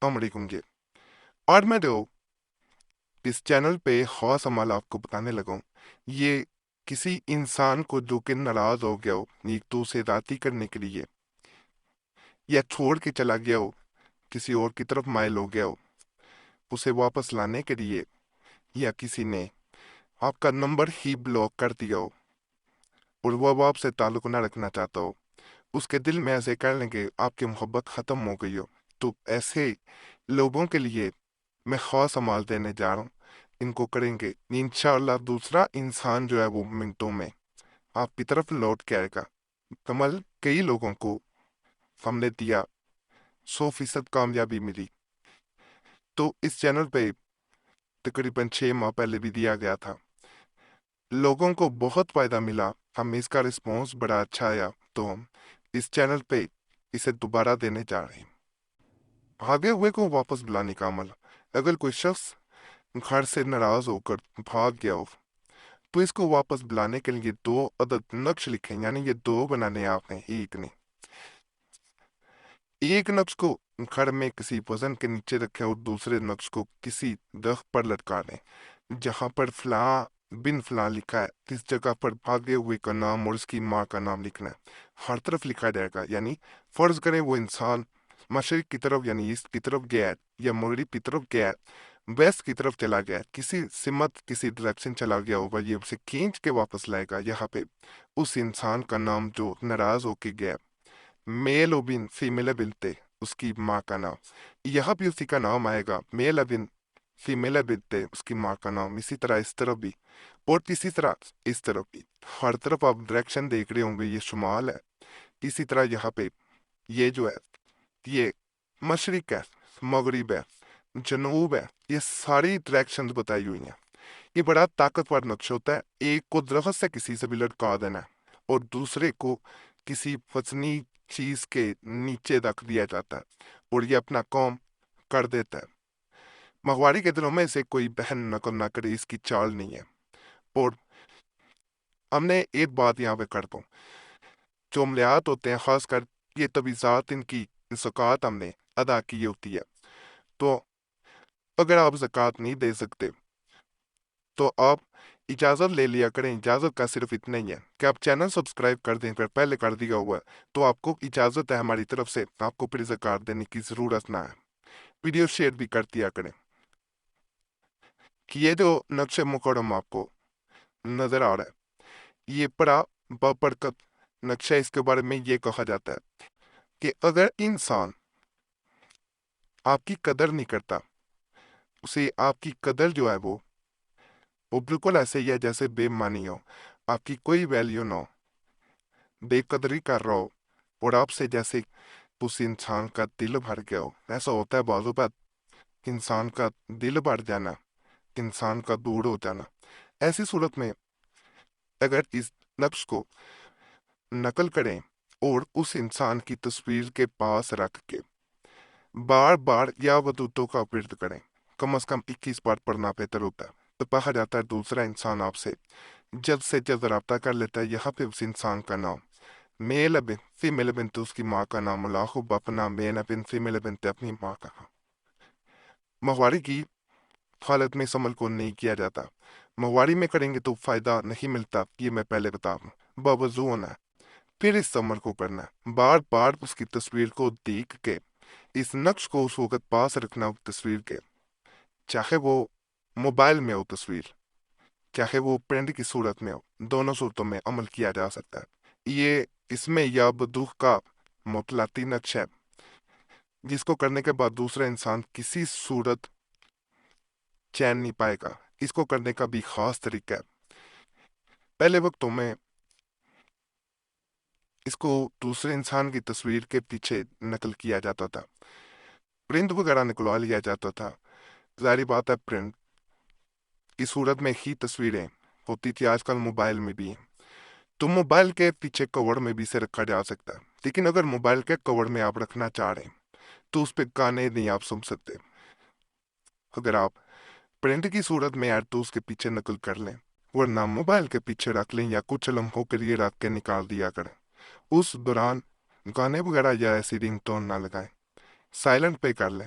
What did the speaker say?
السلام علیکم جی۔ اور میں جو اس چینل پہ خاص عمل آپ کو بتانے لگا ہوں، یہ کسی انسان کو جو کہ ناراض ہو گیا ہو ایک دوسرے ذاتی کرنے کے لیے، یا چھوڑ کے چلا گیا ہو، کسی اور کی طرف مائل ہو گیا ہو، اسے واپس لانے کے لیے، یا کسی نے آپ کا نمبر ہی بلاک کر دیا ہو اور وہ اب آپ سے تعلق نہ رکھنا چاہتا ہو، اس کے دل میں ایسے کر لیں کہ آپ کی محبت ختم ہو گئی ہو، تو ایسے لوگوں کے لیے میں خاص عمال دینے جا رہا ہوں۔ ان کو کریں گے انشاءاللہ دوسرا انسان جو ہے وہ منٹوں میں آپ کی طرف لوٹ کے آئے گا۔ کمل کئی لوگوں کو ہم نے دیا، 100% کامیابی ملی، تو اس چینل پہ تقریباً 6 ماہ پہلے بھی دیا گیا تھا، لوگوں کو بہت فائدہ ملا، ہمیں اس کا رسپانس بڑا اچھا آیا، تو ہم اس چینل پہ اسے دوبارہ دینے جا رہے ہیں۔ بھاگے ہوئے کو واپس بلانے کا عمل، اگر کوئی شخص گھر سے ناراض ہو کر بھاگ گیا ہو تو اس کو واپس بلانے کے لیے 2 عدد نقش لکھیں، یعنی یہ 2 بنانے آپ نے، ایک نے۔ ایک نقش کو گھر میں کسی وزن کے نیچے رکھیں اور دوسرے نقش کو کسی درخت پر لٹکا دیں، جہاں پر فلاں بن فلاں لکھا ہے اس جگہ پر بھاگے ہوئے کا نام اور اس کی ماں کا نام لکھنا ہے، ہر طرف لکھا جائے گا۔ یعنی فرض کریں وہ انسان مشرق کی طرف یعنی ایسٹ کی طرف گیا ہے، یا مغرب کی طرف گیا ہے، ویسٹ کی طرف چلا گیا ہے، کسی سمت کسی ڈائریکشن چلا گیا ہوگا، یہ اسے کھینچ کے واپس لائے گا۔ یہاں پہ اس انسان کا نام جو ناراض ہو کے گیا، میل ابن فیمیل بنتے، اس کی ماں کا نام، یہاں بھی اسی کا نام آئے گا، میل ابن فیمیل بنتے، اس کی ماں کا نام، اسی طرح اس طرف بھی، اور اسی طرح اس طرف بھی، ہر طرف آپ ڈائریکشن دیکھ رہے ہوں گے، یہ شمال ہے، اسی طرح یہاں پہ یہ جو ہے یہ مشرق ہے، مغرب ہے، جنوب ہے، یہ ساری ڈائریکشن بتائی ہوئی ہیں۔ یہ بڑا طاقتور نقش ہوتا ہے، ایک کو درخت سے کسی سے بھی لٹکا دینا ہے اور دوسرے کو کسی وزنی چیز کے نیچے رکھ دیا جاتا ہے اور یہ اپنا کام کر دیتا ہے۔ مغواری کے دلوں میں سے کوئی بہن نقل نہ کرے، اس کی چال نہیں ہے۔ اور ہم نے ایک بات یہاں پہ کر دوں، جو عملیات ہوتے ہیں خاص کر یہ تبیزات، ان کی زکوٰۃ ہم نے ادا کی ہوتی ہے، تو اگر آپ زکوٰۃ نہیں دے سکتے تو آپ اجازت لے لیا کریں۔ اجازت کا صرف اتنا ہی ہے کہ آپ چینل سبسکرائب کر دیں، پھر پہلے کر دیا ہوا ہے تو آپ کو اجازت ہے ہماری طرف سے، آپ کو پھر زکوٰۃ دینے کی ضرورت نہ ہے۔ ویڈیو شیئر بھی کر دیا کریں کہ یہ جو نقش مکرم آپ کو نظر آ رہا ہے، یہ بڑا بابرکت نقشہ، اس کے بارے میں یہ کہا جاتا ہے کہ اگر انسان آپ کی قدر نہیں کرتا، اسے آپ کی قدر جو ہے وہ بالکل ایسے ہی ہے جیسے بے معنی ہو، آپ کی کوئی ویلیو نہ ہو، بے قدری کر رہا ہو، اور آپ سے جیسے اس انسان کا دل بھر گیا ہو۔ ایسا ہوتا ہے بعض اوقات، انسان کا دل بھر جانا، انسان کا دور ہو جانا۔ ایسی صورت میں اگر اس نقش کو نقل کریں اور اس انسان کی تصویر کے پاس رکھ کے بار بار یا ودودوں کا ورد کریں، کم از کم 21 بار پڑھنا بہتر ہوتا ہے، تو کہا جاتا ہے دوسرا انسان آپ سے جلد رابطہ کر لیتا ہے۔ یہاں پہ اس انسان کا نام میل ابن فیمیل بنتے، اس کی ماں کا نام، اللہ اپنا میل ابن فیمیل بنتے، اپنی ماں کا نام۔ مغواری کی حالت میں اس عمل کو نہیں کیا جاتا، مغواری میں کریں گے تو فائدہ نہیں ملتا، یہ میں پہلے بتا دوں، باوضو ہونا ہے، پھر اس عمل کو کرنا ہے، بار بار اس کی تصویر کو دیکھ کے اس نقش کو اس وقت پاس رکھنا ہو تصویر کے، چاہے وہ موبائل میں ہو تصویر، چاہے وہ پرنٹ کی صورت میں ہو، دونوں صورتوں میں عمل کیا جا سکتا ہے۔ یہ اس میں یا بدوخ کا مطلقی نقش ہے، جس کو کرنے کے بعد دوسرا انسان کسی صورت چین نہیں پائے گا۔ اس کو کرنے کا بھی خاص طریقہ ہے۔ پہلے وقتوں میں اس کو دوسرے انسان کی تصویر کے پیچھے نقل کیا جاتا تھا، پرنٹ وغیرہ نکلوا لیا جاتا تھا۔ ظاہری بات ہے پرنٹ کی صورت میں ہی تصویریں ہوتی تھی، آج کل موبائل میں بھی ہیں، تو موبائل کے پیچھے کور میں بھی اسے رکھا جا سکتا ہے، لیکن اگر موبائل کے کور میں آپ رکھنا چاہ رہے ہیں تو اس پہ گانے نہیں آپ سن سکتے۔ اگر آپ پرنٹ کی صورت میں ہے تو اس کے پیچھے نقل کر لیں، ورنہ موبائل کے پیچھے رکھ لیں یا کچھ لمحوں کے لیے رکھ کے نکال دیا کریں۔ اس دوران گانے وغیرہ یا ایسی رنگ ٹون نہ لگائیں، سائلنٹ پہ کر لیں،